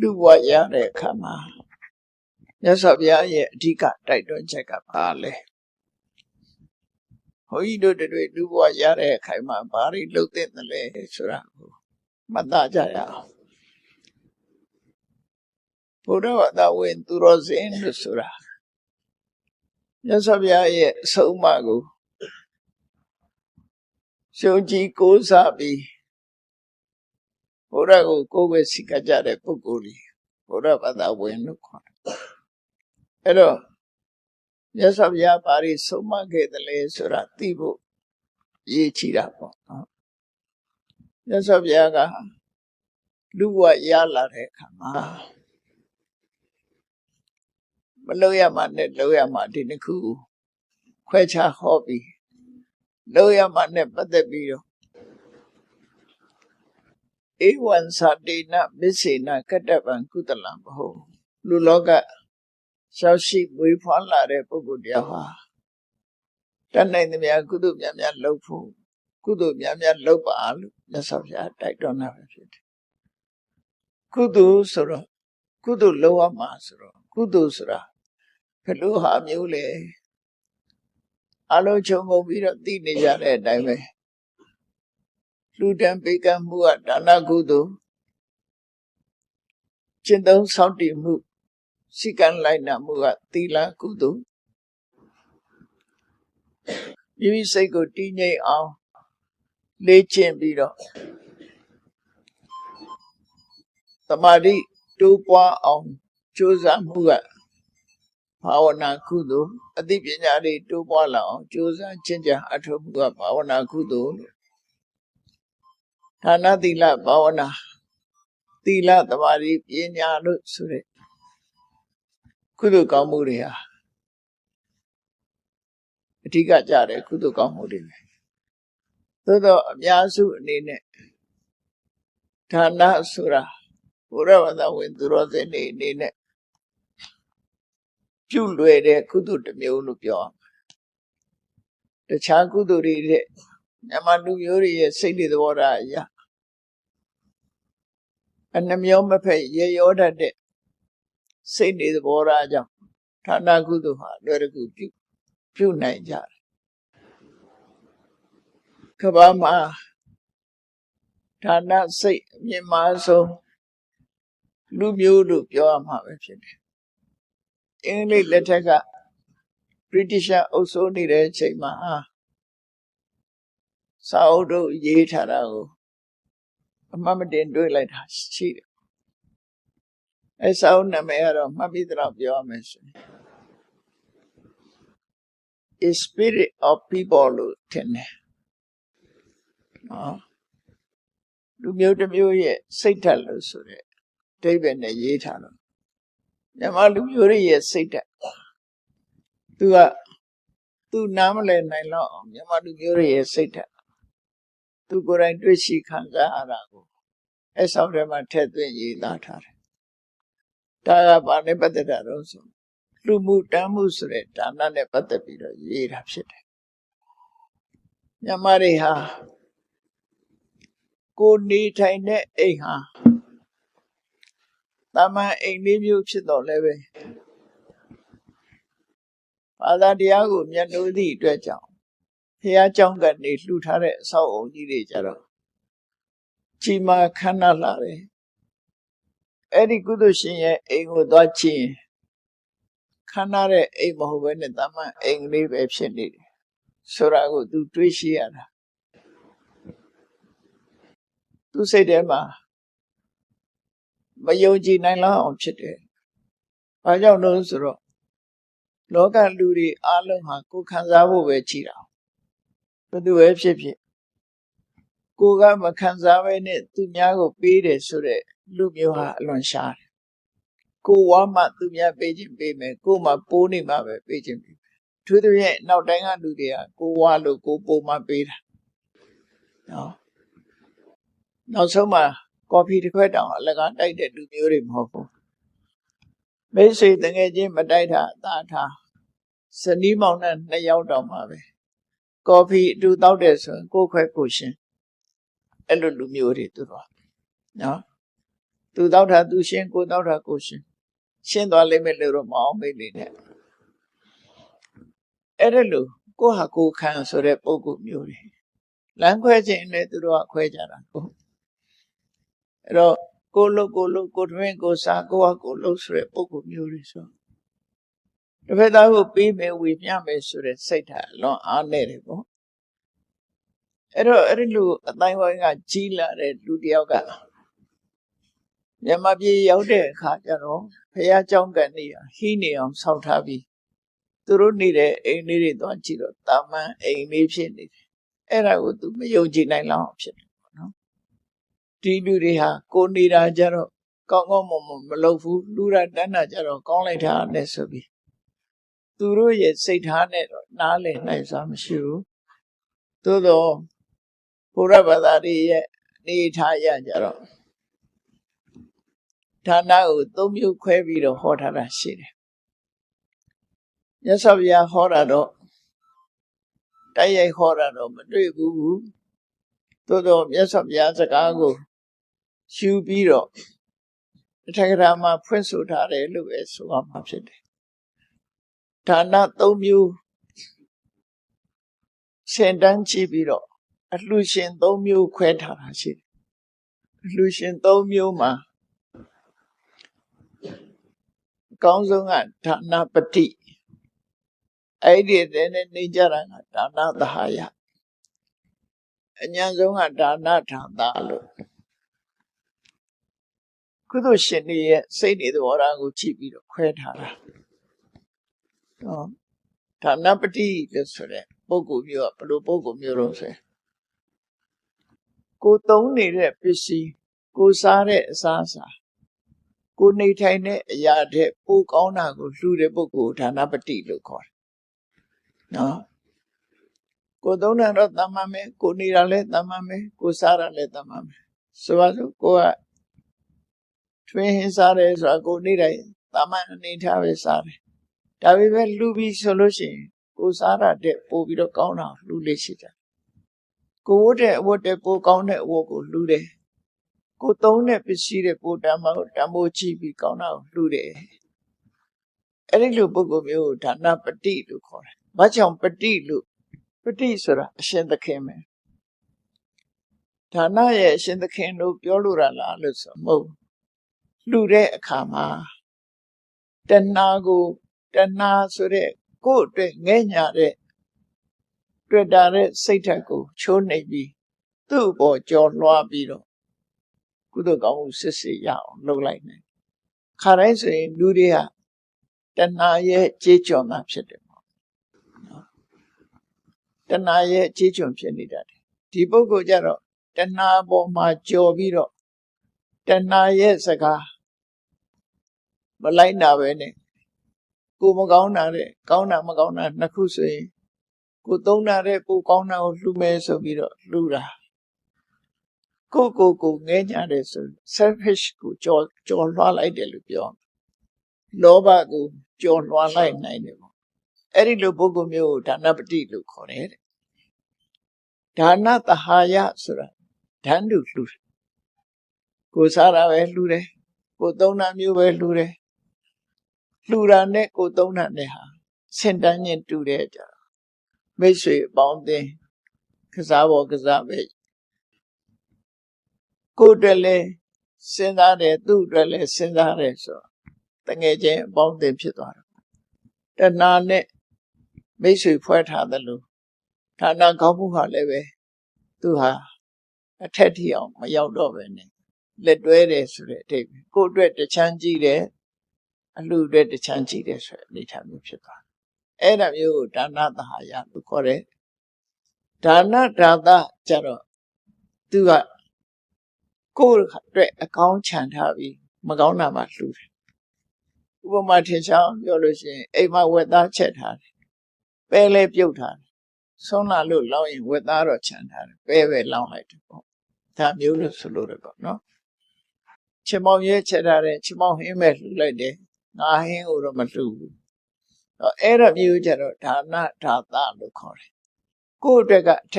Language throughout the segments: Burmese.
လူဘဝရတဲ့အခါမှာမြတ်စွာဘုရားရဲ့အဓိကတိုက်တွန်းချက်ကဘာလဲဘုန်းကြီးတို့တွေလူဘဝရတဲ့အခါမှာဘာတွေလုပ်သင့်တယ်လဲဆိုတာကိုမှတ်သားကြရအောင်ဘုရားဝတ္တဝင်သူတော်စင်လို့ဆိုတာမြတ်စွာဘုရားရဲ့အဆုံးအမကိုရှုံးကြည်ကိုးစားပြီးဘုရားကိုကိုးကွယ်စိတ်ကကြတဲ့ပုဂ္ဂိုလ်ကြီးဘုရားဝတ္တဝင်လို့ခေါ်တယ်အဲ့တော့မြတ်စွာဘုရားဘာတွေဆုံးမခဲ့တယ်လဲဆိုတာသိဖို့ရည်ချီတာပေါ့နော်မြတ်စွာဘုရားကလူဘဝရလာတဲ့အခါမှာမလို့ရမှနဲ့လို့ရမှဒီတစ်ခုခွဲခြားဟောပြီးလို့ရမှနဲ့ပတ်သက်ပြီးတော့ဧဝံသတေနမစ္ဆေနကတ္တဗံကုသလံဘဟုလူလောကရှောက်ရှိမွေးဖွားလာတဲ့ပုဂ္ဂိုလ်တရားဟာတတ်နိုင်သမျှကုသိုလ်များများလုပ်ဖို့ကုသိုလ်များများလုပ်ပါလို့မြတ်စွာဘုရားတိုက်တွန်းတာပဲဖြစ်တယ်ကုသိုလ်ဆိုတော့ကုသိုလ်လုပ်ရမှာဆိုတော့ကုသိုလ်ဆိုတာဘယ်လိုဟာမျိုးလဲအလုံးချုံငုံပြီးတော့သိနေကြတဲ့အတိုင်းပဲလူတန်းပေးကမ်းမှုကဒါနကုသိုလ်ကျင့်သုံးဆောက်တည်မှုစိကံလိုက်နာမှုကသီလကုသိုလ်မိမိစိတ်ကိုတည်ငြိမ်အောင်လေ့ကျင့်ပြီးတော့သမာဓိတိုးပွားအောင်ကြိုးစားမှုကဘာဝနာကုသိုလ်အသိပညာတွေတိုးပွားလာအောင်ကြိုးစားကျင့်ကြံအထောက်မှုကဘာဝနာကုသိုလ်လို့ဒါနသီလဘာဝနာသီလသမာဓိပညာလို့ဆိုတဲ့ကုသိုလ်ကောင်းမှုတွေဟာအဓိကကြတဲ့ကုသိုလ်ကောင်းမှုတွေပဲသို့တော့အများစုအနေနဲ့ဒါနဆိုတာဘုရားဝတ္တဝင်သူတော်စင်တွေအနေနဲ့ပြုလွယ်တဲ့ကုသိုလ်တစ်မျိုးလို့ပြောအောင်တခြားကုသိုလ်တွေတဲ့မြန်မာလူမျိုးတွေရဲ့စိတ်တွေသဘောထားအရာအနှမျောမဖက်ရေရောတတ်တဲ့စိတ်တွေသဘောထားကြောင့်ဒါနကုသိုလ်ဟာလွယ်တကူပြုနိုင်ကြတယ်ကမ္ဘာမှာဒါနစိတ်အမြင့်မားဆုံးလူမျိုးလို့ပြောရမှာပဲဖြစ်တယ်အင်္ဂလိပ်လက်ထက်ကဗြိတိရှ်အုပ်စိုးနေတဲ့အချိန်မှာစာအုပ်တို့ရေးထားတာကိုအမှတ်မတင်တွေ့လိုက်တာရှိတယ်အဲစာအုပ်နာမည်ကတော့မှတ်ပြီးတော့ပြောရမယ်ဆိုရင် A spirit of people လို့ထင်တယ်လူမျိုးတစ်မျိုးရဲ့စိတ်ဓာတ်လို့ဆိုတဲ့အဓိပ္ပာယ်နဲ့ရေးထားတော့မြန်မာလူမျိုးတွေရဲ့စိတ်ဓာတ်သူနားမလည်နိုင်တော့မြန်မာလူမျိုးတွေရဲ့စိတ်ဓာတ်သူကိုယ်တိုင်တွေ့ရှိခံစားရတာကိုအဲဆောက်ထဲမှာထည့်သွင်းရေးသားထားတယ်ဒါကဘာနဲ့ပတ်သက်တာတော့ဆိုလူမှုတမ်းမှုဆိုတဲ့ဒါနနဲ့ပတ်သက်ပြီးတော့ရေးတာဖြစ်တယ်မြန်မာတွေဟာကိုနေထိုင်တဲ့အိမ်ဟာတာမန်အိမ်လေးမျိုးဖြစ်တော့လည်းပဲဘာသာတရားကိုမျက်နှိုးသည့်အတွက်ကြောင့်ဘုရားကျောင်းကနေလှူထားတဲ့အဆောက်အုံကြီးတွေကြတော့ကြီးမားခမ်းနားလာတယ်အဲ့ဒီကုသိုလ်ရှင်ရဲ့အိမ်ကိုသွားကြည့်ရင်ခမ်းနားတဲ့အိမ်မဟုတ်ဘဲနဲ့တာမန်အိမ်လေးပဲဖြစ်နေတယ်ဆိုတာကိုသူတွေးရှိရတာသူစိတ်ထဲမှာမယုံကြည်နိုင်လောက်အောင်ဖြစ်တယ်။ဘာကြောင့်လို့ဆိုတော့လောကလူတွေအားလုံးဟာကိုယ်ခံစားဖို့ပဲကြည်တာ။ဘယ်သူပဲဖြစ်ဖြစ်ကိုယ်ကမခံစားဘဲနဲ့သူများကိုပေးတယ်ဆိုတဲ့လူမျိုးဟာအလွန်ရှားတယ်။ကိုယ်ဝါမှသူများပေးခြင်းပေးမယ်ကိုယ်မှပိုးနေမှပဲပေးခြင်းပေးမယ်။သူတို့ရဲ့နောက်တိုင်းကလူတွေကကိုယ်ဝါလို့ကိုယ်ပိုးမှပေးတာ။နော်နောက်ဆုံးမှာကော်ဖီတစ်ခွက်တောင်အလကားတိုက်တဲ့လူမျိုးတွေမဟုတ်ဘူးမိတ်ဆွေတငယ်ချင်းမတိုက်တာအသာထားဇနီးမောင်နဲ့2ယောက်တောင်မှပဲကော်ဖီအတူတောက်တဲ့ဆိုရင်ကိုယ်ခွဲကိုရှင်အဲ့လိုလူမျိုးတွေသူတို့နော် သူတောက်တာသူရှင်းကိုတောက်တာကိုရှင်းရှင်းသွားလိမ့်မယ်လို့တော့မအောင်မေ့နေနဲ့အဲ့ဒါလို့ကိုဟာကိုခံဆိုတဲ့ပုံကူမျိုးတွေလမ်းခွဲခြင်းနဲ့သူတို့ကခွဲကြတာကိုအဲ့တော့ကိုလို့ကိုတွင်ကိုစားကိုဟာကိုလို့ဆိုတဲ့ပုံကူမျိုးတွေဆိုတစ်ဖက်သားကိုပြီးမယ်ဝေမျှမယ်ဆိုတဲ့စိတ်ဓာတ်အလွန်အားနေတယ်ပေါ့အဲ့တော့အဲ့ဒီလိုအတိုင်းဝိုင်းကကြီးလာတဲ့လူတယောက်ကမြန်မာပြည်ရောက်တဲ့အခါကျတော့ဘုရားကျောင်းကန်နေဟီးနေအောင်ဆောက်ထားပြီးသူတို့နေတဲ့အိမ်လေးတွေသွားကြည့်တော့တာမန်အိမ်လေးဖြစ်နေတယ်အဲ့ဒါကိုသူမယုံကြည်နိုင်လောက်ဖြစ်တယ်ပေါ့နော်ဒီလူတွေဟာကိုနေတာကြတော့ကောင်းကောင်းမလုပ်ဘူးလူရတန်းတာကြတော့ကောင်းလိုက်တာနဲ့ဆိုပြီးသူတို့ရဲ့စိတ်ထားနဲ့တော့နားလည်နိုင်စွာမရှိဘူးသို့တော့ဘုရားဘာသာတွေရဲ့နေထားရကြတော့ဌာနကိုသုံးမျိုးခွဲပြီးတော့ဟောထားတာရှိတယ်မြတ်စွာဘုရားဟောတာတော့တိုက်ရိုက်ဟောတာတော့မတွေ့ဘူးသို့တော့မြတ်စွာဘုရားစကားကိုရှုပြီးတော့အထက်ကရာမှာဖွင့်ဆိုထားတယ်လို့ပဲဆိုရမှာဖြစ်တယ်ဌာနသုံးမျိုးစင်တန်းကြည့်ပြီးတော့အလှရှင်သုံးမျိုးခွဲထားတာရှိတယ်အလှရှင်သုံးမျိုးမှာအကောင်းဆုံးကဌာနပတိအဲ့ဒီတည်းနဲ့နေကြတာကဌာနသဟာယအញ្ញံဆုံးကဌာနထာတာလို့ကုသိုလ်ရှင်တွေရဲ့စိတ်တွေသဘောထားကိုကြည့်ပြီးတော့ခွဲထားတာဌာနပတိလို့ဆိုတဲ့ပုဂ္ဂိုလ်မျိုးကဘယ်လိုပုဂ္ဂိုလ်မျိုးတော့ဆိုကိုသုံးနေတဲ့ပစ္စည်းကိုစားတဲ့အစားအစာကိုနေထိုင်တဲ့အရာတဲ့ပိုကောင်းတာကိုလှူတဲ့ပုဂ္ဂိုလ်ဌာနပတိလို့ခေါ်တယ်နော်ကိုသုံးတာတော့တမ္မာမယ်ကိုနေတာလည်းတမ္မာမယ်ကိုစားတာလည်းတမ္မာမယ်ဆိုပါစို့ကိုကထွင်းဟင်းစားတယ်ဆိုတာကိုနေတိုင်းတမ္မာအနေထားပဲစားတယ်ဒါပေမဲ့လှူပြီးဆိုလို့ရှိရင်ကိုစားတာတဲ့ပို့ပြီးတော့ကောင်းတာလှူလေးရှိတယ်ကိုဝတ်တဲ့အဝတ်တဲ့ပိုကောင်းတဲ့အဝတ်ကိုလှူတယ်ကိုသုံးတဲ့ပစ္စည်းတဲ့ပိုတမ်းမတမ်းမိုးကြည့်ပြီးကောင်းတာကိုလှူတယ်အဲ့ဒီလိုပုဂ္ဂိုလ်မျိုးဌာနပတိလို့ခေါ်တယ်ဘာကြောင့်ပတိလို့ပတိဆိုတာအရှင်သခင်ပဲဌာနရဲ့အရှင်သခင်တို့ပြောလို့ရလားလို့ဆိုမဟုတ်လှူတဲ့အခါမှာတဏှာကိုတဏှာဆိုတဲ့ကိုယ့်အတွက်ငဲ့ညာတဲ့တွေ့တာတဲ့စိတ်ဓာတ်ကိုချိုးနှိပ်ပြီးသူ့ဘောကြော်လွှားပြီးတော့ကုသိုလ်ကောင်းမှုစစ်စစ်ရအောင်လုပ်လိုက်နိုင်ခါတိုင်းဆိုရင်လူတွေကတဏှာရဲ့ကြေးကျွန်တာဖြစ်တယ်ပေါ့နော်တဏှာရဲ့ကြေးကျွန်ဖြစ်နေတာဒီပုဂ္ဂိုလ်ကြတော့တဏှာပေါ်မှာကြော်ပြီးတော့တဏှာရဲ့စကားမလိုက်နာပဲနဲ့ကိုမကောင်းတာတဲ့ကောင်းတာမကောင်းတာနှစ်ခုဆိုရင်ကိုသုံးတာတဲ့ပိုကောင်းတာကိုလှူမယ်ဆိုပြီးတော့လှူတာကိုငဲ့ညာတယ်ဆို selfish ကိုကြော်လွှားလိုက်တယ်လို့ပြောလောဘကိုကြော်လွှားလိုက်နိုင်တယ်ပေါ့အဲ့ဒီလိုပုဂ္ဂိုလ်မျိုးကိုဒါနပတိလို့ခေါ်တယ်တဲ့ဒါနသဟာယဆိုတာဓာန်တုလှူတယ်ကိုစားတာပဲလှူတယ်ကိုသုံးတာမျိုးပဲလှူတယ်လှူတာနဲ့ကိုသုံးတာနဲ့ဟာစင်တန်းချင်းတူတဲ့ကြမိတ်ဆွေအပေါင်းအသင်းကစားပေါ်ကစားပဲကိုယ်တည်းလဲစဉ်းစားတယ်သူ့အတွက်လဲစဉ်းစားတယ်ဆိုတငယ်ချင်းအပေါင်းအသင်းဖြစ်သွားတယ်တဏှာနဲ့မိတ်ဆွေဖွဲ့ထားတယ်လို့ဌာနကောင်းမှုဟာလည်းပဲသူဟာအထက်ထိအောင်မရောက်တော့ပဲနဲ့လက်တွဲတယ်ဆိုတဲ့အဓိပ္ပာယ်ကိုယ့်အတွက်တချမ်းကြည့်တယ်အလှအတွက်တချမ်းကြည့်တယ်ဆိုတဲ့အနေထားမျိုးဖြစ်သွားတယ်အဲ့ဒါမျိုးကိုဒါနသဟာယလို့ခေါ်တယ်ဒါနဒါသကြတော့သူကကိုယ့်အတွက်အကောင်းချန်ထားပြီးမကောင်းတာမှလှူတယ်ဥပမာထင်ရှားပြောလို့ရှိရင်အိမ်မှာဝက်သားချက်ထားတယ်ပဲလဲပြုတ်ထားတယ်ဆုံးလာလို့လောင်းရင်ဝက်သားတော့ချန်ထားတယ်ပဲလောင်းလိုက်တယ်ပေါ့ဒါမျိုးလို့ဆိုလို့ရပေါ့နော်ချင်မောင်ရဲချက်ထားတယ်ချင်မောင်ဟင်းမဲ့လှူလိုက်တယ်ငါဟင်းကိုတော့မလှူဘူးအဲ့ဒါမျိုးကြတော့ဒါနဒါသလို့ခေါ်တယ်ကိုယ့်အတွက်ကအ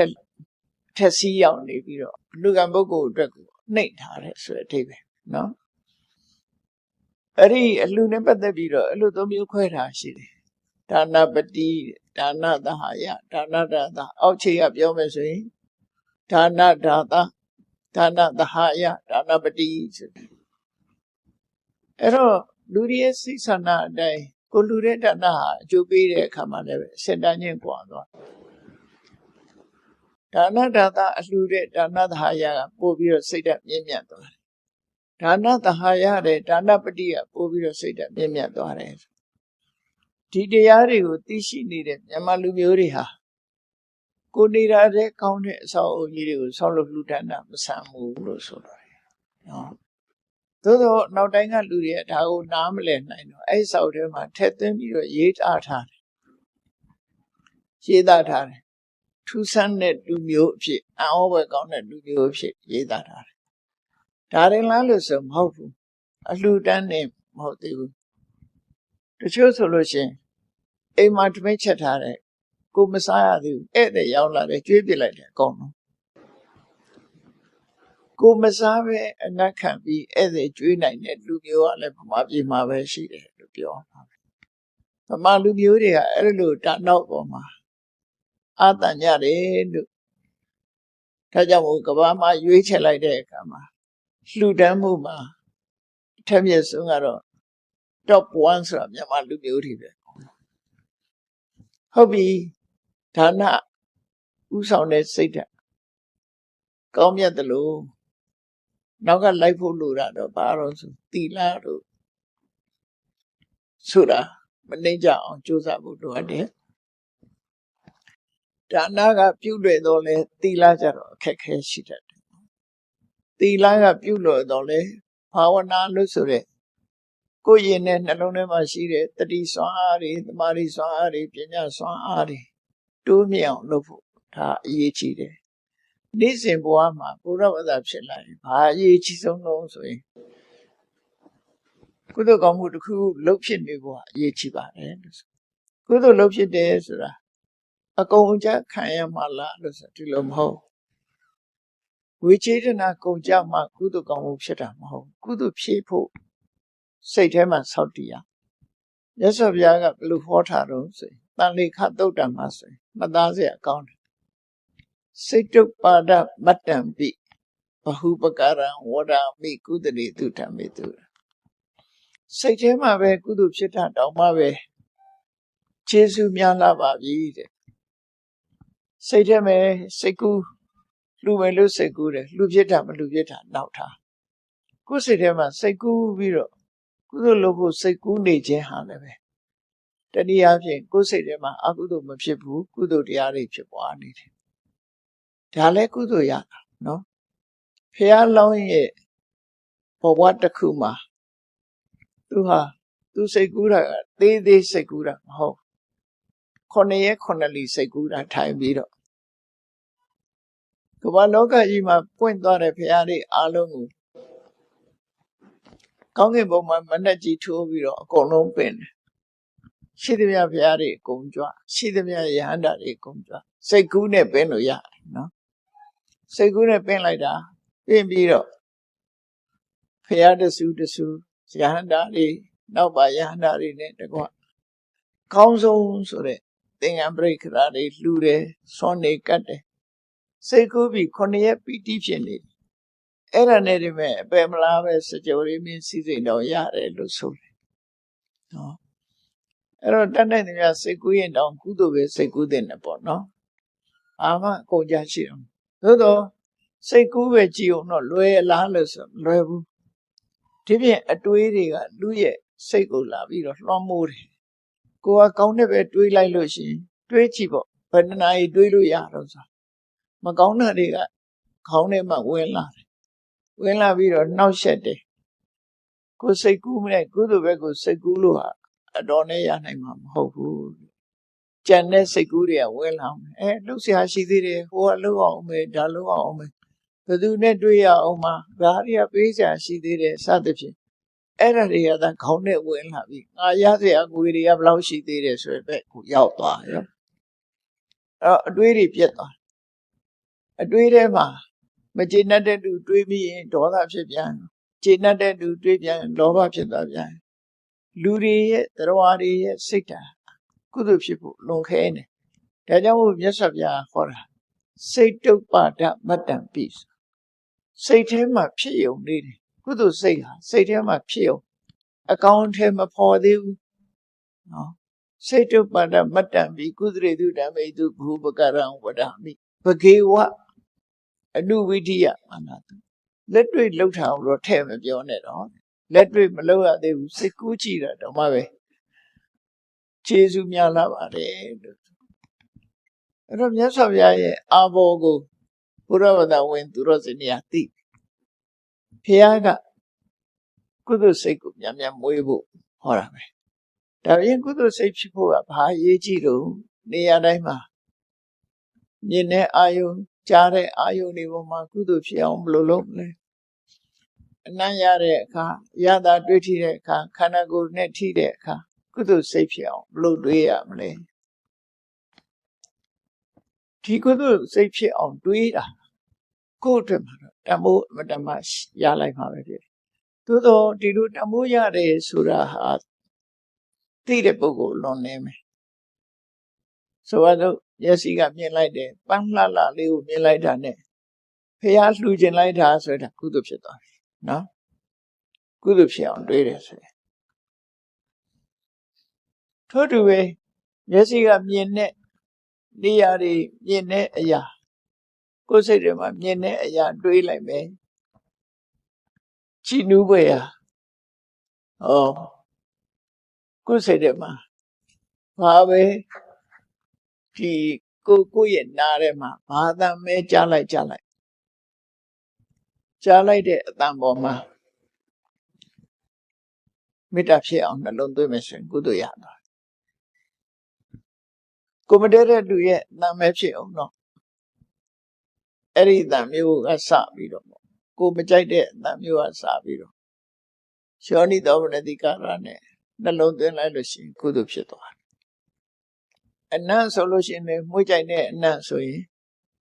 ထက်စီးရောက်နေပြီးတော့လူကံပုဂ္ဂိုလ်အတွက်ကိုနှိပ်ထားတယ်ဆိုတဲ့အဓိပ္ပာယ်နော် အဲ့ဒီအလှနဲ့ပတ်သက်ပြီးတော့အဲ့လိုသုံးမျိုးခွဲထားရှိတယ်ဒါနပတိဒါနသဟာယဒါနဒါသအောက်ခြေကပြောမယ်ဆိုရင်ဒါနဒါသဒါနသဟာယဒါနပတိဆိုတယ်အဲ့တော့လူရဲ့စိတ်ဆန္ဒအတိုင်းကိုလူတဲ့ဒါနဟာအကျိုးပေးတဲ့အခါမှာလည်းစင်တန်းချင်းကွာသွားဒါနဒါသအလှတဲ့ဒါနသဟာယကပို့ပြီးတော့စိတ်ဓာတ်မြင့်မြတ်သွားတယ်ဒါနသဟာယတဲ့ဒါနပတိကပို့ပြီးတော့စိတ်ဓာတ်မြင့်မြတ်သွားတယ်ဒီတရားတွေကိုသိရှိနေတဲ့မြန်မာလူမျိုးတွေဟာကိုနေရတဲ့ကောင်းတဲ့အဆောက်အဦကြီးတွေကိုဆောက်လုပ်လှူဒါန်းတာမဆန်ဘူးလို့ဆိုတော့နော်သို့တော့နောက်တိုင်းကလူတွေကဒါကိုနားမလည်နိုင်တော့အဲ့ဆောက်ထဲမှာထက်သွင်းပြီးတော့ရေးသားထားတယ်ရေးသားထားတယ်ထူးဆန်းတဲ့လူမျိုးအဖြစ်အံ့ဩဖွယ်ကောင်းတဲ့လူမျိုးအဖြစ်ရေးသားထားတယ်ဒါရင်လားလို့ဆိုမဟုတ်ဘူးအလှူဒန်းနေမဟုတ်သေးဘူးတချို့ဆိုလို့ရှိရင်အိမ်မှာတမိတ်ချက်ထားတယ်ကိုမစားရသေးဘူးဧည့်သည်ရောက်လာတယ်ကျွေးပြလိုက်တယ်အကုန်လုံးကိုမစားပဲအနက်ခံပြီးဧည့်သည်ကျွေးနိုင်တဲ့လူမျိုးကလည်းဗမာပြည်မှာပဲရှိတယ်လို့ပြောပါဗမာလူမျိုးတွေကအဲ့လိုတာနောက်ပေါ်မှာအာတန်ကြတယ်လို့ဒါကြောင့်မို့ကဘာမှာရွေးချယ်လိုက်တဲ့အခါမှာလှူဒန်းမှုမှာအထက်မြတ်ဆုံးကတော့ top 1ဆိုတာမြန်မာလူမျိုးတွေပဲဟုတ်ပြီဒါနဥဆောင်တဲ့စိတ်ဓာတ်ကောင်းမြတ်တယ်လို့နောက်ကလိုက်ဖို့လိုတာတော့ဘာလို့ဆိုသီလတို့ဆိုတာမနှိမ့်ကြအောင်ကြိုးစားဖို့လိုအပ်တယ်ဒါနကပြုလွယ်တော့လဲသီလကြတော့အခက်ခဲရှိတတ်တယ်သီလကပြုလွယ်တော့လဲဘာဝနာလို့ဆိုတဲ့ကိုယ်ရင်နဲ့နှလုံးထဲမှာရှိတဲ့တတိစွမ်းအားတွေသမာဓိစွမ်းအားတွေပညာစွမ်းအားတွေတိုးမြင့်အောင်လုပ်ဖို့ဒါအရေးကြီးတယ်နေ့စဉ်ဘဝမှာဘုရားဝါဒဖြစ်လာရင်ဘာအရေးကြီးဆုံးလို့ဆိုရင်ကုသိုလ်ကောင်းမှုတစ်ခုလုပ်ဖြစ်နေဖို့အရေးကြီးပါတယ်လို့ဆိုကုသိုလ်လုပ်ဖြစ်တယ်ဆိုတာအကုန်အကျခံရမှာလားလို့ဆိုဒီလိုမဟုတ်ဝိចេတနာကုန်ကြမှာကုသိုလ်ကောင်းမှုဖြစ်တာမဟုတ်ကုသိုလ်ဖြည့်ဖို့စိတ်ထဲမှာဆောက်တည်ရမြတ်စွာဘုရားကဘယ်လိုဟောထားတော့ဆိုရင်တန်လေခသုတ်တံမှာဆိုရင်မှတ်သားစရာကောင်းတယ်စိတ်တုပ္ပါဒမတ္တံပိဘဟုပကာရံဝဒာမိကုသတိတုဓမ္မေတုစိတ်ထဲမှာပဲကုသိုလ်ဖြစ်တာတောင်မှပဲကျေးဇူးများလာပါပြီတဲ့စိတ်ထဲမှာစိတ်ကူးလူမယ်လို့စိတ်ကူးတယ်လူဖြစ်တာမလူဖြစ်တာနောက်ထားကိုယ်စိတ်ထဲမှာစိတ်ကူးပြီးတော့ကုသိုလ်လုပ်ဖို့စိတ်ကူးနေခြင်းဟာလည်းပဲတနည်းအားဖြင့်ကိုယ်စိတ်ထဲမှာအကုသိုလ်မဖြစ်ဘူးကုသိုလ်တရားတွေဖြစ်ပွားနေတယ်ဒါလည်းကုသိုလ်ရတာနော်ဖះလောင်းရဲ့ဘဝတစ်ခုမှာသူစိတ်ကူးတာကသေးသေးစိတ်ကူးတာမဟုတ်9 ရက် 9 လီစိတ်ကူးတာထိုင်ပြီးတော့ကမ္ဘာလောကကြီးမှာပွင့်သွားတဲ့ဖះတွေအားလုံးကိုကောင်းကင်ဘုံမှာမနဲ့ကြီးထိုးပြီးတော့အကုန်လုံးပင်တယ်ရှိသမျှဘုရားတွေအကုန်ကြွရှိသမျှယဟန္တာတွေအကုန်ကြွစိတ်ကူးနဲ့ပင်လို့ရတယ်နော်စိတ်ကူးနဲ့ပင်လိုက်တာပင်ပြီးတော့ဘုရားတဆူယဟန္တာတွေနောက်ပါယဟန္တာတွေနဲ့တကွကောင်းဆုံးဆိုတဲ့သင်္ကန်းပရိက္ခရာတွေလှူတယ်ဆွမ်းနေကတ်တယ်စိတ်ကူးပြီး9 ရက်ပီတိဖြစ်နေအဲ့ဒါနဲ့ဒီမဲ့အပယ်မလားပဲစကြဝဠာမင်းစည်းစိမ်တော်ရတယ်လို့ဆိုတယ်နော်အဲ့တော့တတ်နိုင်တဲ့များစိတ်ကူးရင်တောင်ကုသိုလ်ပဲစိတ်ကူးတဲ့နဲ့ပေါ့နော်အာမအကုန်ကြရှိအောင်သို့တော့စိတ်ကူးပဲကြည်အောင်တော့လွယ်လားလို့ဆိုမလွယ်ဘူးဒီပြင်အတွေးတွေကလူရဲ့စိတ်ကိုလာပြီးတော့လွှမ်းမိုးတယ်ကိုကကောင်းတဲ့ပဲတွေးလိုက်လို့ရှိရင်တွေးကြည့်ပေါ့ဘယ်နှနာရီတွေးလို့ရတော့ဆိုမကောင်းတာတွေကခေါင်းထဲမှာဝင်လာတယ်ဝင်လာပြီးတော့နှောက်ယှက်တယ်ကိုစိတ်ကူးမနဲ့ကုသိုလ်ဘက်ကိုစိတ်ကူးလို့ဟာအတော်နဲ့ရနိုင်မှာမဟုတ်ဘူးကြံတဲ့စိတ်ကူးတွေကဝင်လာမယ်လှုပ်ရှားရှိသေးတယ်ဟိုကလှုပ်အောင်မယ်ဒါလှုပ်အောင်မယ်ဘယ်သူနဲ့တွေ့ရအောင်မှာဒါတွေကပေးစရာရှိသေးတယ်စသဖြင့်အဲ့ဒါတွေကသာခေါင်းနဲ့ဝင်လာပြီးငါရစရာကိုယ်တွေကဘယ်လောက်ရှိသေးတယ်ဆိုတဲ့ကိုရောက်သွားရောအဲ့အတွေးတွေပြတ်သွားအတွေးထဲမှာမကျေနပ်တဲ့သူတွေးပြီးရင်ဒေါသဖြစ်ပြန်ကျေနပ်တဲ့သူတွေးပြန်လောဘဖြစ်သွားပြန် လူတွေရဲ့တရားတွေရဲ့စိတ်ဓာတ်ကုသိုလ်ဖြစ်ဖို့လွန်ခဲနေဒါကြောင့်မို့မြတ်စွာဘုရားဟောတာစိတ်တုပ္ပဒမတ္တံပိစိတ်ထဲမှာဖြစ်ယုံနေတယ်ကုသိုလ်စိတ်ဟာစိတ်ထဲမှာဖြစ်ယုံအကောင်းထဲမဖော်သေးဘူးနော်စိတ်တုပ္ပဒမတ္တံပိကုသရေတုဓမ္မေတုဘူပကရံဝဒမိဘဂေဝအနုဝိဒိယမာနတုလက်တွေ့လှုပ်ထားတော့ထဲ့မပြောနဲ့တော့လက်တွေ့မလှုပ်ရသေးဘူးစိတ်ကူးကြည့်တာတော့မှပဲခြေစုများလာပါတယ်လို့အဲ့တော့မြတ်စွာဘုရားရဲ့အာဘောကိုဘုရားဝတ္တဝင်သူတော်စင်တွေကသိဘုရားကကုသိုလ်စိတ်ကိုများများမွေးဖို့ဟောတာပဲဒါပြင်ကုသိုလ်စိတ်ဖြစ်ဖို့ကဘာအရေးကြီးတော့နေရာတိုင်းမှာမြင်တဲ့အာယုံကြားတဲ့အာယုံတွေပေါ်မှာကုသိုလ်ဖြစ်အောင်ဘယ်လိုလုပ်မလဲအနံ့ရတဲ့အခါရတာတွေ့ထိတဲ့အခါခန္ဓာကိုယ်နဲ့ထိတဲ့အခါကုသိုလ်စိတ်ဖြစ်အောင်ဘယ်လိုတွေးရမလဲဒီကုသိုလ်စိတ်ဖြစ်အောင်တွေးတာကိုယ့်အတွက်မှာတမိုးမတမရလိုက်မှာပဲဖြစ်သို့တော့ဒီလိုတမိုးရတယ်ဆိုတာဟာသိတဲ့ပုဂ္ဂိုလ်လွန်နေမယ်ဆိုတော့မျက်စိကမြင်လိုက်တယ်ပန်းလှလှလေးကိုမြင်လိုက်တာနဲ့ဖះလှူခြင်းလိုက်တာဆိုတာကုသိုလ်ဖြစ်သွားပြီနော်ကုသိုလ်ဖြစ်အောင်တွေးတယ်ဆိုရင်ထို့တူပဲမျက်စိကမြင်တဲ့နေရာတွေမြင်တဲ့အရာကိုယ်စိတ်ထဲမှာမြင်တဲ့အရာတွေးလိုက်မယ်ကြည်နူးပွဲဟာကိုယ်စိတ်ထဲမှာဘာပဲဒီကိုယ့်ရဲ့နားထဲမှာဘာသာမဲကြားလိုက်တဲ့အတန်ပေါ်မှာမေတ္တာဖြစ်အောင်နှလုံးသွင်းမယ်ဆိုရင်ကုသိုလ်ရသွားကိုမတည့်တဲ့လူရဲ့နာမည်ဖြစ်အောင်တော့အဲ့ဒီအတန်မျိုးကစပြီးတော့ကိုမကြိုက်တဲ့အတန်မျိုးကစပြီးတော့ယောနိသောမနတိကာရနဲ့နှလုံးသွင်းလိုက်လို့ရှိရင်ကုသိုလ်ဖြစ်သွားတယ်အနံ့ဆိုလို့ရှိရင်မွေးကြိုက်တဲ့အနံ့ဆိုရင်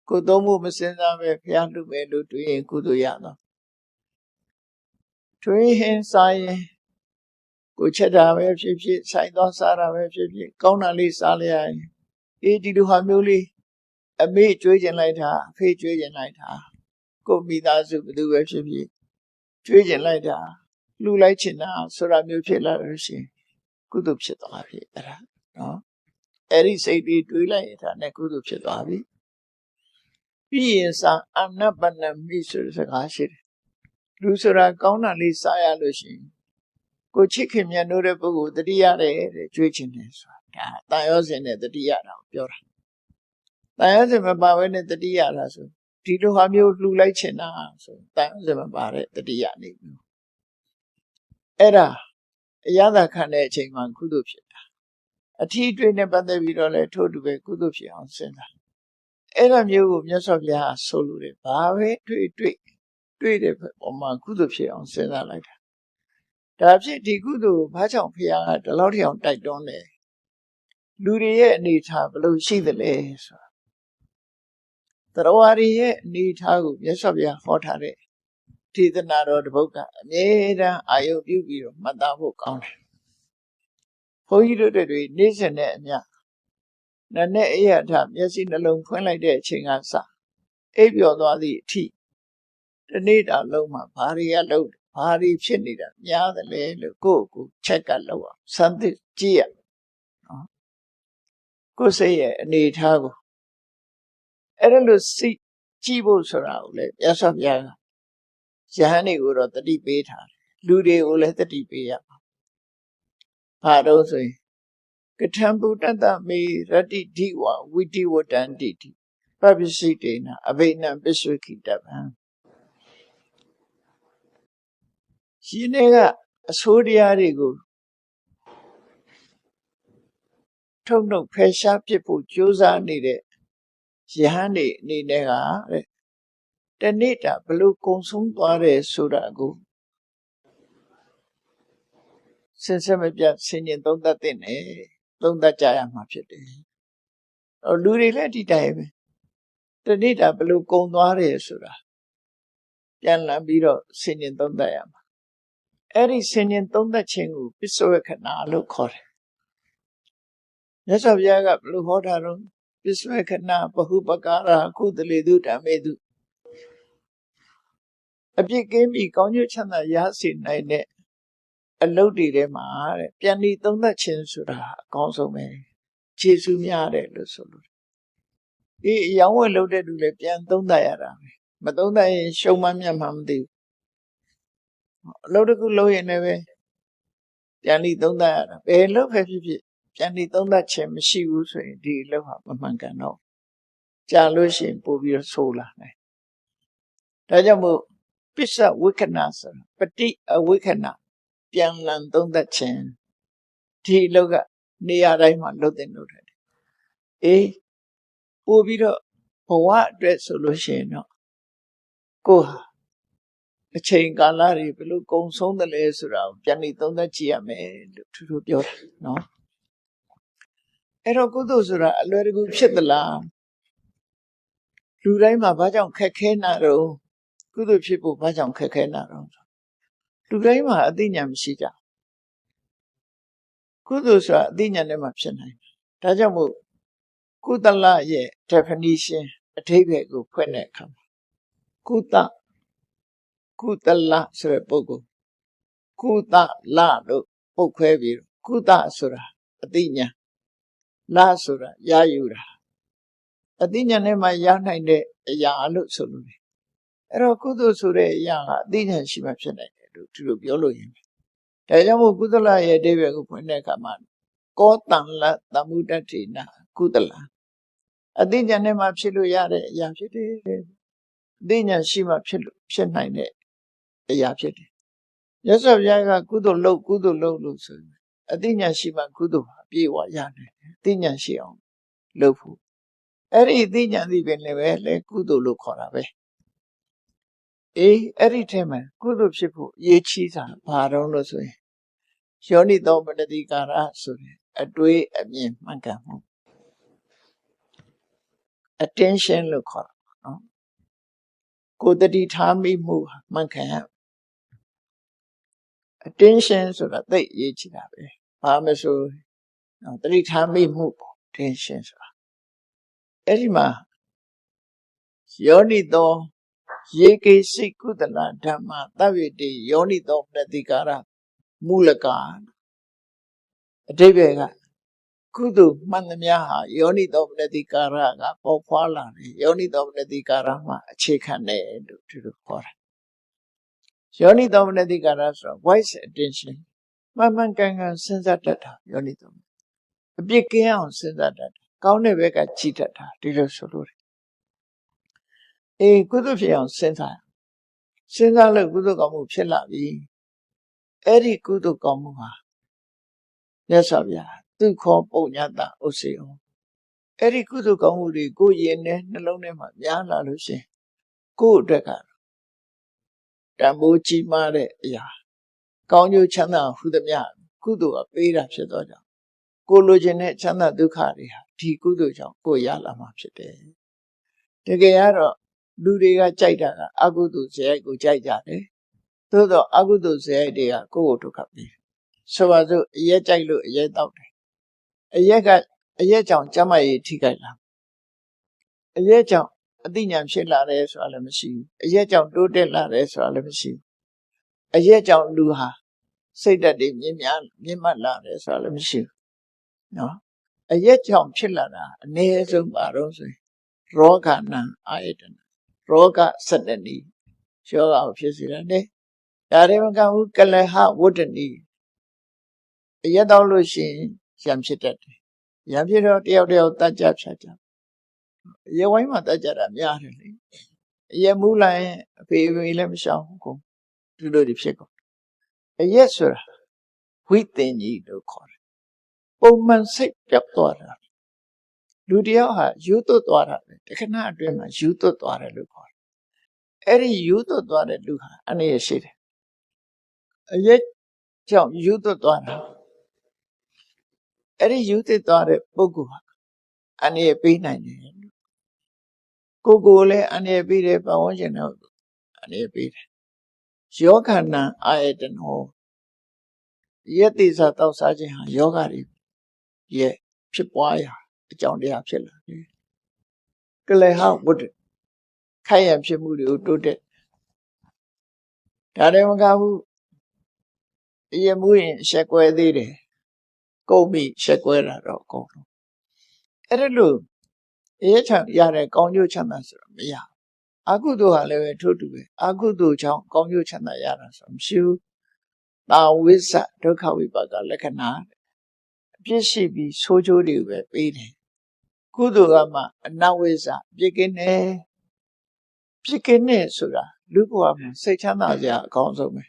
ကိုသုံးမှုမစင်စားပဲဘုရားလှူမယ်လို့တွေးရင်ကုသိုလ်ရတော့တွေးဟင်းစားရင်ကိုချက်တာပဲဖြစ်ဖြစ်ဆိုင်သွားစားတာပဲဖြစ်ဖြစ်ကောင်းတာလေးစားလိုက်ရရင်ဒီလိုဟာမျိုးလေးအမေကြွေးကျင်လိုက်တာအဖေကြွေးကျင်လိုက်တာကိုမိသားစုဘယ်သူပဲဖြစ်ဖြစ်ကြွေးကျင်လိုက်တာလှူလိုက်ချင်တာဆိုတာမျိုးဖြစ်လာလို့ရှိရင်ကုသိုလ်ဖြစ်သွားပြီအဲ့ဒါနော်အဲ့ဒီစိတ်တွေတွေးလိုက်ရတာနဲ့ကုသိုလ်ဖြစ်သွားပြီပြီးရင်စာအနပနမိဆိုတဲ့စကားရှိတယ်လူဆိုတာကောင်းတာလေးစားရလို့ရှိရင်ကိုချစ်ခင်မြတ်လို့တဲ့ပုဂ္ဂိုလ်တတိရတယ်တဲ့ကြွေးချင်တယ်ဆိုတာဒါတန်ရောစင်နဲ့တတိရတာကိုပြောတာတန်ရောစင်မပါဘဲနဲ့တတိရတာဆိုဒီလိုဟာမျိုးလှူလိုက်ချင်တာဆိုတန်ရောစင်မပါတဲ့တတိရနေမျိုးအဲ့ဒါအရသာခံတဲ့အချိန်မှာကုသိုလ်ဖြစ်တာအထီးအတွေ့နဲ့ပတ်သက်ပြီးတော့လည်းထို့တူပဲကုသိုလ်ဖြစ်အောင်စဉ်းစားအဲ့ဒါမျိုးကိုမြတ်စွာဘုရားဆိုလိုတယ်ဘာပဲတွေ့တဲ့ပုံမှာကုသိုလ်ဖြစ်အောင်စဉ်းစားလိုက်တာဒါဖြစ်ဒီကုသိုလ်ဘာကြောင့်ဘုရားကဒီလောက်ထိအောင်တိုက်တွန်းတယ်လူတွေရဲ့အနေထားဘယ်လိုရှိသလဲဆိုတာတရားတွေရဲ့အနေထားကိုမြတ်စွာဘုရားဟောထားတဲ့ဒေသနာတော်တစ်ပုဒ်ကအမြဲတမ်းအာရုံပြုပြီးတော့မှတ်သားဖို့ကောင်းတယ်ဘုန်းကြီးတို့တွေနေ့စဉ်နဲ့အမျှနာနဲ့အိယာထမျက်စိနှလုံးဖွင့်လိုက်တဲ့အချိန်ကစအိပ်ပျော်သွားသည့်အထိဒီနေ့တာလုံးမှာဘာတွေကလုံးဘာတွေဖြစ်နေတာများတယ်လေလို့ကိုယ့်ကိုချက်ကလောက်အောင်စမ်းသစ်ကြည့်ရနော်ကိုယ်စိတ်ရဲ့အနေအထားကိုအဲ့ဒါလို့စိတ်ကြည့်ဖို့ဆိုတာကိုလေမြတ်စွာဘုရားကယဟန်တွေကိုတော့တတိပေးထားတယ်လူတွေကိုလည်းတတိပေးရမှာဘာလို့ဆိုရင်ကထံပုတ္တမေရတ္တိဓိဝဝိတိဝတ္တန္တိတိပပ္ပစိတေနအဘိနံပစ္စုခိတဗံရှင်တွေကအဆိုးတရားတွေကိုထုတ်နှုတ်ဖယ်ရှားပစ်ဖို့ကြိုးစားနေတဲ့ယဟန်တွေအနေနဲ့ကတဲ့တနေ့တာဘလို့ကုံဆုံးသွားတယ်ဆိုတာကိုစင်စစ်မပြတ်ဆင်ញင်သုံးသပ်တဲ့နဲ့သုံးသပ်ကြရမှာဖြစ်တယ်လူတွေလည်းဒီတိုင်းပဲတနေ့တာဘလို့ကုံသွားတယ်ဆိုတာပြန်လည်ပြီးတော့ဆင်ញင်သုံးသပ်ရမှာ အဲ့ဒီဆင်ញင်သုံးသက်ခြင်းကိုပစ္စဝေခဏလို့ခေါ်တယ်မြတ်စွာဘုရားကဘယ်လိုဟောတာတော့ပစ္စဝေခဏပဟုပကာရကုသလေတုဓမ္မေတုအပြစ်ကင်းပြီးကောင်းကျိုးချမ်းသာရစေနိုင်တဲ့အလုပ်တွေထဲမှာတဲ့ပြန်ပြီးသုံးသက်ခြင်းဆိုတာအကောင်းဆုံးပဲခြေဆုများတယ်လို့ဆိုလို့ဒီအယောင်းဝယ်လုပ်တဲ့လူလည်းပြန်သုံးသက်ရတာပဲမသုံးသက်ရင်ရှုံးမှမြတ်မှမသိဘူးအလုပ်တစ်ခုလုပ်ရင်လည်းပဲပြန်ပြီးသုံးသက်ရတာဘယ်လုပ်ဖြစ်ဖြစ်ပြန်ပြီးသုံးသက်ခြင်းမရှိဘူးဆိုရင်ဒီအလုပ်ဟာမမှန်ကန်တော့ကြာလို့ရှိရင်ပို့ပြီးတော့ဆိုးလာတယ်ဒါကြောင့်မို့ပစ္စဝိက္ခဏဆိုတာပฏิအဝိက္ခဏပြန်လည်သုံးသက်ခြင်းဒီအလုပ်ကနေရာတိုင်းမှာလုပ်တဲ့လုပ်တယ်အေးပို့ပြီးတော့ဘဝအတွက်ဆိုလို့ရှိရင်တော့ကိုယ်ဟာအချိန်ကာလတွေဘယ်လိုကုံဆုံးတယ်လဲဆိုတာကိုပြန်ပြီးသုံးသပ်ကြည့်ရမယ်လို့ထူးထူးပြောတာနော်အဲ့တော့ကုသိုလ်ဆိုတာအလွယ်တကူဖြစ်သလားလူတိုင်းမှာဘာကြောင့်ခက်ခဲနာတော့ကုသိုလ်ဖြစ်ဖို့ဘာကြောင့်ခက်ခဲနာတော့လူတိုင်းမှာအသိဉာဏ်မရှိကြကုသိုလ်ဆိုတာအသိဉာဏ်နဲ့မှဖြစ်နိုင်တယ်ဒါကြောင့်မို့ကုသလရဲ့ definition အဓိပ္ပာယ်ကိုဖွင့်တဲ့အခါမှာကုသလဆိုတဲ့ပုဂ္ဂိုလ်ကုသလလို့ပုတ်ခွဲပြီးကုသဆိုတာအသိဉာဏ်လဆိုတာရယူတာအသိဉာဏ်နဲ့မှရနိုင်တဲ့အရာလို့ဆိုလို့တယ်အဲ့တော့ကုသိုလ်ဆိုတဲ့အရာကအသိဉာဏ်ရှိမှဖြစ်နိုင်တယ်လို့ဒီလိုပြောလို့ရင်ဒါကြောင့်မို့ကုသလရဲ့အဓိပ္ပာယ်ကိုဖွင့်တဲ့အခါမှာကောတံလသမ္မုဒ္ဒတိနာကုသလအသိဉာဏ်နဲ့မှဖြစ်လို့ရတဲ့အရာဖြစ်တယ်အသိဉာဏ်ရှိမှဖြစ်နိုင်တဲ့အရာဖြစ်တယ်မြတ်စွာဘုရားကကုသိုလ်လုပ်လို့ဆိုရင်အသိဉာဏ်ရှိမှကုသိုလ်အပြည့်အဝရနိုင်တယ်အသိဉာဏ်ရှိအောင်လုပ်ဖို့အဲ့ဒီအသိဉာဏ်ဒီပင်လည်းပဲလေကုသိုလ်လို့ခေါ်တာပဲအေးအဲ့ဒီထဲမှာကုသိုလ်ဖြစ်ဖို့အရေးကြီးတာဘာတော့လို့ဆိုရင်ယောနိသောမနတိကာရဆိုတဲ့အတွေးအမြင်မှန်ကန်မှု attention လို့ခေါ်တာနော်ကိုယ်တတိထားမိမှုမှန်ကန် attention ဆိုတာသိအရေးကြီးတာပဲဘာမဆိုတတိထားမိမှုပေါ့ attention ဆိုတာအဲ့ဒီမှာယောနိသောယေကေစိကုသလဓမ္မသဗ္ဗေတိယောနိသောမနတိကာရမူလကအဓိပ္ပာယ်ကကုသိုလ်မှန်သမျှဟာယောနိသောမနတိကာရကပေါ်ဖွာလာတယ်ယောနိသောမနတိကာရမှာအခြေခံတယ်လို့ဒီလိုခေါ်တာယောနိသောမနတိကာရဆိုတာ voice attention မှန်ကန်စဉ်းစားတတ်တာယောနိသောအပြစ်ကင်းအောင်စဉ်းစားတတ်တာကောင်းတဲ့ဘက်ကကြည့်တတ်တာဒီလိုဆိုလို့အေးကုသိုလ်ဖြစ်အောင်စဉ်းစားလို့ကုသိုလ်ကောင်းမှုဖြစ်လာပြီအဲ့ဒီကုသိုလ်ကောင်းမှုဟာမြတ်စွာဘုရားသူခောပုံညတဥစေယအဲ့ဒီကုသိုလ်ကောင်းမှုတွေကိုရင်နဲ့နှလုံးထဲမှာများလာလို့ရှင်ကိုယ့်အတွက်ကတန်ဖိုးကြီးမားတဲ့အရာကောင်းကျိုးချမ်းသာဟုသမျှကုသိုလ်ကပေးတာဖြစ်တော့ကြောင့်ကိုလိုချင်တဲ့ချမ်းသာဒုက္ခတွေဟာဒီကုသိုလ်ကြောင့်ကိုရလာမှာဖြစ်တယ်တကယ်ကတော့လူတွေကကြိုက်တာကအကုသိုလ်ဇယိုက်ကိုကြိုက်ကြတယ်သို့တော့အကုသိုလ်ဇယိုက်တွေကကိုယ့်ကိုဒုက္ခပေးတယ်ဆိုပါစို့အရက်ကြိုက်လို့အရက်တောက်တယ်အရက်ကြောင့်ကျန်းမာရေးထိခိုက်လာအရက်ကြောင့်အသိဉာဏ်ဖြစ်လာတယ်ဆိုတာလည်းမရှိဘူးအရက်ကြောင့်တိုးတက်လာတယ်ဆိုတာလည်းမရှိဘူးအရက်ကြောင့်လူဟာစိတ်ဓာတ်တွေမြင့်မတ်လာတယ်ဆိုတာလည်းမရှိဘူးနော်အရက်ကြောင့်ဖြစ်လာတာအနည်းဆုံးပါတော့ဆိုရင်ရောဂနံအာယတနာရောဂ12နည်းယောဂကိုဖြစ်စေတယ်ဒါတွေမကဘူးကလဟဝတ္တနီအရက်တော့လို့ရှိရင်ရံဖြစ်တတ်တယ်ရံဖြစ်တော့တယောက်တတ်ကြဖြတ်ကြရေဝိုင်းမှာတက်ကြတာများတယ်လေအရက်မူးလိုက်ရင်အဖေလည်းမရှောင်ဘူးကိုဒီလိုတွေဖြစ်ကုန်အရက်ဆိုတာဝိသင်ကြီးလို့ခေါ်တယ်ပုံမှန်စိတ်ပြောက်သွားတာလူတယောက်ဟာယူသွတ်သွားတာပဲတခဏအတွင်းမှာယူသွတ်သွားတယ်လို့ခေါ်တယ်အဲ့ဒီယူသွတ်သွားတဲ့လူဟာအနေရရှိတယ်အရက်ကြောင့်ယူသွတ်သွားတာအဲ့ဒီယူသွတ်သွားတဲ့ပုဂ္ဂိုလ်ဟာအနေရပေးနိုင်တယ်ကိုလည်းအနေပေးတယ်ပတ်ဝန်းကျင်တော့အနေပေးတယ်ယောဂနံအာယတနော ရက်သေးစားတောက်စားခြင်းဟာယောဂတွေရဲ့ဖြစ်ပွားရာအကြောင်းတရားဖြစ်လာတယ်ကလေဟဝတ္တခိုက်ရဖြစ်မှုတွေကိုတိုးတက်ဒါလည်းမကဘူးအရင်မှုရင်ရှက်ကွဲသေးတယ်ကုန်ပြီရှက်ကွဲတာတော့ကုန်လို့အဲ့ဒါလို့အေးချမ်းရတဲ့ကောင်းကျိုးချမ်းသာဆိုတာမရအကုသိုလ်ဟာလည်းပဲထို့တူပဲအကုသိုလ်ကြောင့်ကောင်းကျိုးချမ်းသာရတာဆိုမရှိဘူးတာဝိသဒုက္ခဝိပါကလက္ခဏာအပြစ်ရှိပြီးဆိုးကျိုးတွေပဲပေးတယ်ကုသိုလ်ကမှအနဝိဇ္ဇပြစ်ကင်းတယ်ပြစ်ကင်းတယ်ဆိုတာလူဘဝမှာစိတ်ချမ်းသာစရာအကောင်းဆုံးပဲ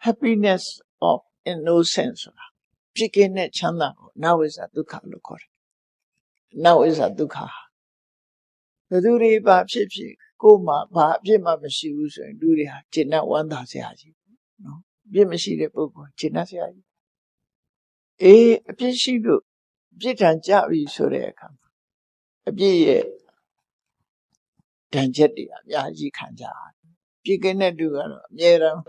happiness of innocence ဆိုတာပြစ်ကင်းတဲ့ချမ်းသာကိုအနဝိဇ္ဇဒုက္ခလို့ခေါ်တယ်အနဝိဇ္ဇဒုက္ခဘယ်သူတွေဘာဖြစ်ဖြစ်ကိုယ်မှာဘာအပြစ်မှမရှိဘူးဆိုရင်လူတွေဟာကျင့်တတ်ဝမ်းသာစရာကြီးနော်အပြစ်မရှိတဲ့ပုဂ္ဂိုလ်ကျင့်တတ်စရာကြီးအေးအပြစ်ရှိလို့ပြစ်ဒဏ်ကြပြီဆိုတဲ့အခါမှာအပြစ်ရဲ့ဒဏ်ချက်တွေအများကြီးခံကြရတယ်ပြစ်ကင်းတဲ့သူကတော့အမြဲတမ်း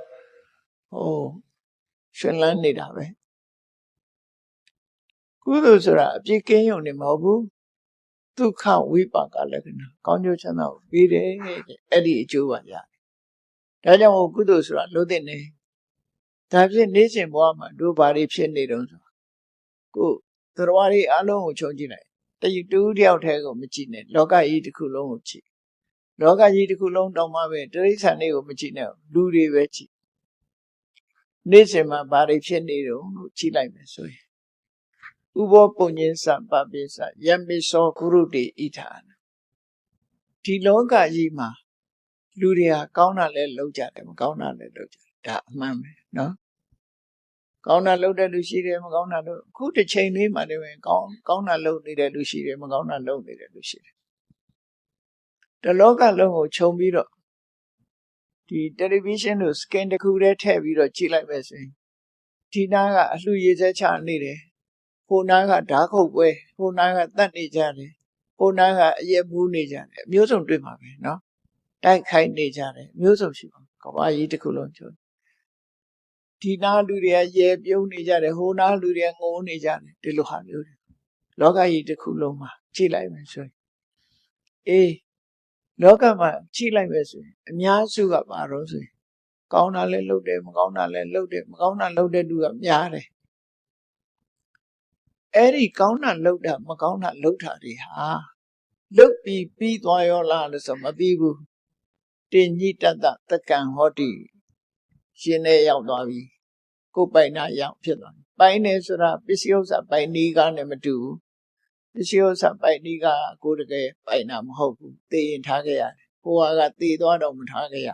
ရှင်လန်းနေတာပဲကုသိုလ်ဆိုတာအပြစ်ကင်းရုံနဲ့မဟုတ်ဘူးဒုက္ခဝိပါကလက္ခဏာကောင်းကျိုးချမ်းသာကိုပေးတယ်အဲ့ဒီအကျိုးပါရတယ်ဒါကြောင့်ကုသိုလ်ဆိုတာလို့တဲ့နေဒါဖြင့်နေ့စဉ်ဘဝမှာတို့ဘာတွေဖြစ်နေတုံးဆိုကိုသရဝါတွေအလုံးကိုခြုံကြည့်လိုက်တူတယောက်တည်းကိုမကြည့်နဲ့လောကကြီးတစ်ခုလုံးကိုကြည့်လောကကြီးတစ်ခုလုံးတောင်မှပဲတိရစ္ဆာန်တွေကိုမကြည့်နဲ့လူတွေပဲကြည့်နေ့စဉ်မှာဘာတွေဖြစ်နေတုံးလို့ကြည့်လိုက်မယ်ဆိုရင်ဥဘောပုံညင်းစပပိစယမိသောကုရုတေဣထာဒီလောကကြီးမှာလူတွေဟာကောင်းတာလည်းလုပ်ကြတယ်မကောင်းတာလည်းလုပ်ကြတယ်ဒါအမှန်ပဲနော်ကောင်းတာလုပ်တဲ့လူရှိတယ်မကောင်းတာလုပ်အခုတစ်ချိန်လေးမှလည်းပဲကောင်းတာလုပ်နေတဲ့လူရှိတယ်မကောင်းတာလုပ်နေတဲ့လူရှိတယ်တလောကလုံးကိုခြုံပြီးတော့ဒီတယ်လီဗီရှင်းတို့စကင်တစ်ခုတည်းထည့်ပြီးတော့ကြည့်လိုက်ပဲဆိုရင်ဒီနားကအလှရည်စဲချနေတယ်ဟိုနားကဓာတ်ခုတ်ပွဲဟိုနားကတတ်နေကြတယ်ဟိုနားကအရက်ဘူးနေကြတယ်အမျိုးစုံတွေ့မှာပဲနော်တိုက်ခိုက်နေကြတယ်အမျိုးစုံရှိပါကဘာကြီးတစ်ခုလုံးကျုံဒီနားလူတွေကရဲပြုံးနေကြတယ်ဟိုနားလူတွေကငိုနေကြတယ်ဒီလိုဟာမျိုးတွေလောကကြီးတစ်ခုလုံးမှာကြည့်လိုက်မယ်ဆိုရင်အေးလောကမှာကြည့်လိုက်မယ်ဆိုရင်အများစုကဘာလို့ဆိုရင်ကောင်းတာလည်းလုပ်တယ်မကောင်းတာလည်းလုပ်တယ်မကောင်းတာလုပ်တဲ့လူကများတယ်အဲ့ဒီကောင်းတာလုပ်တာမကောင်းတာလုပ်တာတွေဟာလုပ်ပြီးသွားရောလားလို့ဆိုမပြီးဘူးတင်ညိတတသက္ကံဟောတိရှင်နဲ့ရောက်သွားပြီကိုယ်ပိုင်နာရောက်ဖြစ်သွားပြီပိုင်နေဆိုတာပစ္စည်းဥစ္စာပိုင်နီးကားနဲ့မတူဘူးပစ္စည်းဥစ္စာပိုင်နီးကားကိုယ်တကယ်ပိုင်တာမဟုတ်ဘူးသိရင်ထားခဲ့ရတယ်ကိုယ်ကသိသွားတော့မထားခဲ့ရ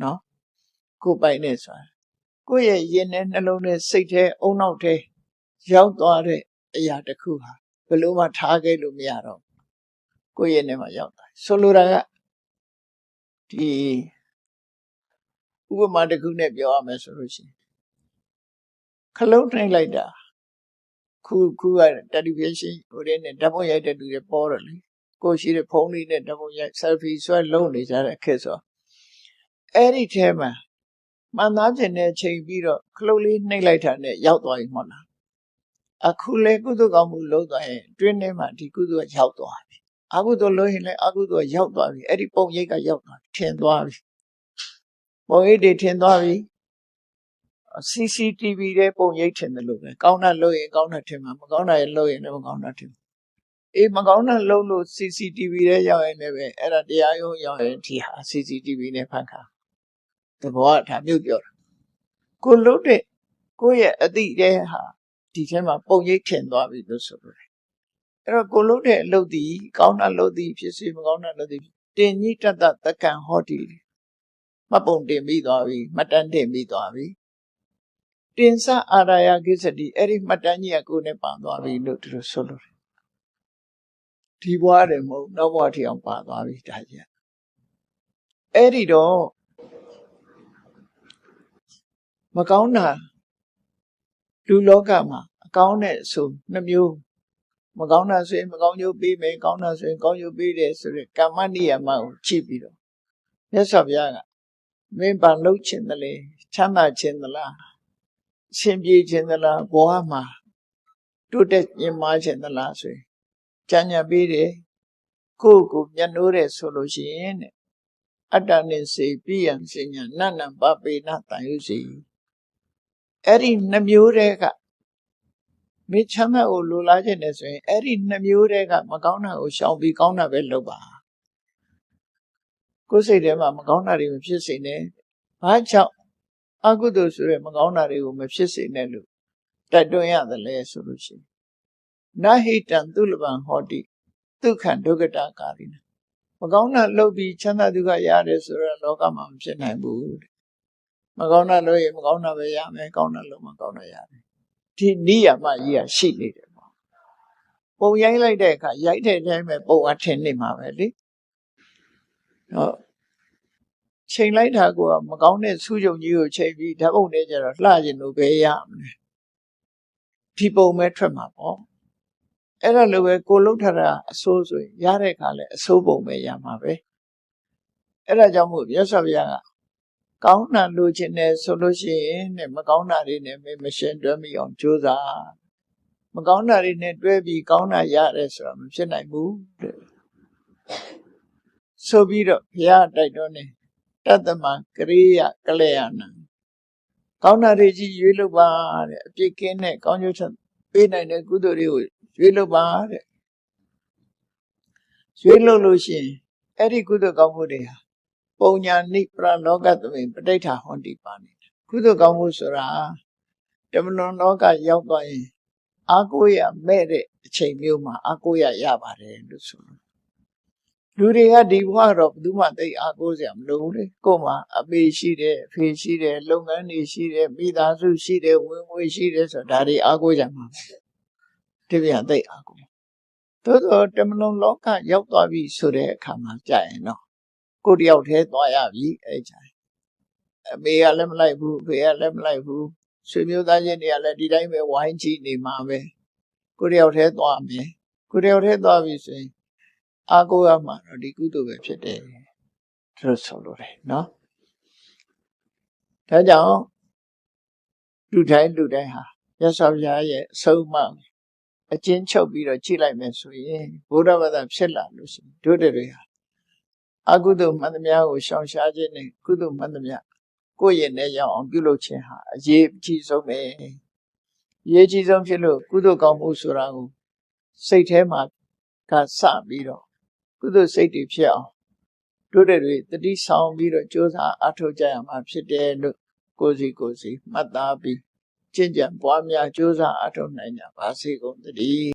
နော်ကိုယ်ပိုင်နေဆိုတာကိုယ့်ရဲ့ရင်နဲ့နှလုံးနဲ့စိတ်ထဲအုံနောက်ထဲရောက်သွားတဲ့အရာတစ်ခုဟာဘယ်လိုမှထားခဲ့လို့မရတော့ကိုယ့်ရဲ့နဲ့မှရောက်သွားဆိုလိုတာကဒီဥပမာတစ်ခုနဲ့ပြောရမယ်ဆိုလို့ရှိရင်ခလုံးနှိမ့်လိုက်တာခုကတယ်လီဗီရှင်းဟိုတဲ့နဲ့ဓာတ်ပုံရိုက်တဲ့လူတွေပေါ်တော့လေကိုရှိတဲ့ဖုန်းလေးနဲ့ဓာတ်ပုံရိုက် selfie ဆွဲလုံးနေကြတဲ့အခက်ဆိုအဲ့ဒီထဲမှာမှန်သားခြင်းနဲ့ချိန်ပြီးတော့ခလုံးလေးနှိမ့်လိုက်တာနဲ့ရောက်သွားပြီမဟုတ်လားအခုလေကုသိုလ်ကောင်းမှုလုပ်သွားရင်တွင်းထဲမှာဒီကုသိုလ်ရောက်သွားပြီအကုသိုလ်လုပ်ရင်လည်းအကုသိုလ်ရောက်သွားပြီအဲ့ဒီပုံရိပ်ကရောက်သွားထင်သွားပြီပုံရိပ်တွေထင်သွားပြီCCTV တဲ့ပုံရိပ်ထင်တယ်လို့ပဲကောင်းတာလုပ်ရင်ကောင်းတာထင်မှာမကောင်းတာရင်လုပ်ရင်လည်းမကောင်းတာထင်အေးမကောင်းတာလုပ်လို့ CCTV တဲ့ရောက်ရင်လည်းပဲအဲ့ဒါတရားရုံးရောက်ရင်ဒီဟာ CCTV နဲ့ဖန်ခါသဘောကဒါမျိုးပြောတာကိုလုပ်တဲ့ကိုရဲ့အတိတဲ့ဟာဒီထဲမှာပုံရိပ်ထင်သွားပြီလို့ဆိုလို့အဲ့တော့ကိုလုပ်တဲ့အလုပ်ဒီကောင်းတာလုပ်သည်ဖြစ်စေမကောင်းတာလုပ်သည်တင်ညိတတသက္ကံဟောတိမှတ်ပုံတင်ပြီးသွားပြီမှတ်တမ်းတင်ပြီးသွားပြီတင်စအာရယကိစ္စတိအဲ့ဒီမှတ်တမ်းကြီးကကိုယ်နဲ့ပါသွားပြီလို့သူတို့ဆိုလို့ဒီဘဝတည်းမဟုတ်နောက်ဘဝထီအောင်ပါသွားပြီဒါကြီးအဲ့ဒီတော့မကောင်းတာလူလောကမှာအကောင်းတဲ့ဆိုနှမျိုးမကောင်းတာဆိုရင်မကောင်းကျိုးပေးမယ်ကောင်းတာဆိုရင်ကောင်းကျိုးပေးတယ်ဆိုတဲ့ကမ္မနိယမကိုကြည့်ပြီးတော့မြတ်စွာဘုရားကမင်းဘာလုပ်ချင်တယ်လဲချမ်းသာချင်သလား ရှင်ပြေခြင်းသလားဘဝမှာတိုးတက်မြင့်မားခြင်းသလားဆိုရင်ကြံ့ညာပေးတယ်ကိုယ့်ကိုမျက်နှိုးတယ်ဆိုလို့ရှိရင်တဲ့အတ္တနိစေပိယံစဉ္ညာနန္နံပပေနတန်ယုစီအဲ့ဒီနှမျိုးတည်းကမိချမ်းသာကိုလိုလားခြင်းနဲ့ဆိုရင်အဲ့ဒီနှမျိုးတည်းကမကောင်းတာကိုရှောင်ပြီးကောင်းတာပဲလုပ်ပါကိုယ်စိတ်ထဲမှာမကောင်းတာတွေမဖြစ်စေနဲ့ဘာကြောင့်အကုသိုလ်ဆိုတဲ့မကောင်းတာတွေကိုမဖြစ်စေနဲ့လို့တိုက်တွန်းရတယ်လေဆိုလို့ရှိရင်နဟိတံသူလပံဟောတိဒုက္ခဒုက္ခတာကာရိနမကောင်းတာလုပ်ပြီးချမ်းသာဒုက္ခရတယ်ဆိုတော့လောကမှာမဖြစ်နိုင်ဘူးမကောင်းတာလုပ်ရင်မကောင်းတာပဲရမယ်ကောင်းတာလုပ်မှကောင်းတာရတယ်ဒီနိယာမကြီးကရှိနေတယ်ပေါ့ပုံရိုက်လိုက်တဲ့အခါရိုက်တဲ့အတိုင်းပဲပုံအထင်နေမှာပဲလေဟောချိန်လိုက်တာကမကောင်းတဲ့ဆူးကြုံကြီးကိုချိန်ပြီးဓာတ်ပုံနဲ့ကြတော့လှကျင်လို့ပဲရမလဲဒီပုံပဲထွက်မှာပေါ့အဲ့ဒါလိုပဲကိုလှုပ်ထတာအဆိုးဆိုရင်ရတဲ့အခါလဲအဆိုးပုံပဲရမှာပဲအဲ့ဒါကြောင့်မို့မြတ်စွာဘုရားကကောင်းတာလိုချင်တယ်ဆိုလို့ရှိရင်မကောင်းတာတွေနဲ့မရှင်တွဲမိအောင်ကြိုးစားမကောင်းတာတွေနဲ့တွဲပြီးကောင်းတာရတယ်ဆိုတာမဖြစ်နိုင်ဘူးတဲ့ဆိုပြီးတော့ဘုရားတိုက်တွန်းနေတတ္တမကရိယကလျာဏံကောင်းတာတွေကြီးရွေးလို့ပါတဲ့အပြစ်ကင်းတဲ့ကောင်းကျိုးချက်ပေးနိုင်တဲ့ကုသိုလ်တွေကိုရွေးလို့ပါတဲ့ရွေးလို့ရှိရင်အဲ့ဒီကုသိုလ်ကောင်းမှုတွေဟာပုံညာနိပရလောကသမိပဋိဋ္ဌာဟောတိပါနေတယ်ကုသိုလ်ကောင်းမှုဆိုတာတမလွန်လောကရောက်သွားရင်အာကိုရမဲ့တဲ့အချိန်မျိုးမှာအာကိုရရပါတယ်လို့ဆိုလို့လူတွေကဒီဘဝတော့ဘယ်သူမှသိအာကိုစရာမလိုဘူးလေကို့မှာအမေရှိတယ်အဖေရှိတယ်လုပ်ငန်းတွေရှိတယ်မိသားစုရှိတယ်ဝင်ငွေရှိတယ်ဆိုတာဒါတွေအာကိုကြမှာဒီပြန်သိအာကိုသို့တော့တမလွန်လောကရောက်သွားပြီဆိုတဲ့အခါမှာကြာရင်တော့ကိုတယောက်တည်းသွားရပြီအဲ့ကြအမေကလည်းမလိုက်ဘူးအဖေကလည်းမလိုက်ဘူးဆွေမျိုးသားချင်းတွေကလည်းဒီတိုင်းပဲဝိုင်းကြည့်နေမှာပဲကိုတယောက်တည်းသွားမယ်ကိုတယောက်တည်းသွားပြီဆိုရင်အာကိုရမှာတော့ဒီကုသိုလ်ပဲဖြစ်တယ်သူဆိုလို့တယ်နော်ဒါကြောင့်လူတိုင်းဟာမြတ်စွာဘုရားရဲ့အဆုံးအမအကျဉ်းချုပ်ပြီးတော့ကြည့်လိုက်မယ်ဆိုရင်ဘုရားဘာသာဖြစ်လာလို့ရှိရင်တို့တွေဟာအကုသိုလ်မှန်သမျှကိုရှောင်ရှားခြင်းနဲ့ကုသိုလ်မှန်သမျှကိုယ့်ရဲ့နဲ့ရောက်အောင်ပြုလုပ်ခြင်းဟာအရေးကြီးဆုံးပဲအရေးကြီးဆုံးဖြစ်လို့ကုသိုလ်ကောင်းမှုဆိုတာကိုစိတ်ထဲမှာကစပြီးတော့ကုသိုလ်စိတ်တွေဖြစ်အောင်တို့တွေတတိဆောင်ပြီးတော့ကြိုးစားအထောက်ကြရမှာဖြစ်တယ်လို့ကိုယ်စီမှတ်သားပြီးကျင့်ကြံပွားများကြိုးစားအထောက်နိုင်ကြပါစေကုန်သတည်း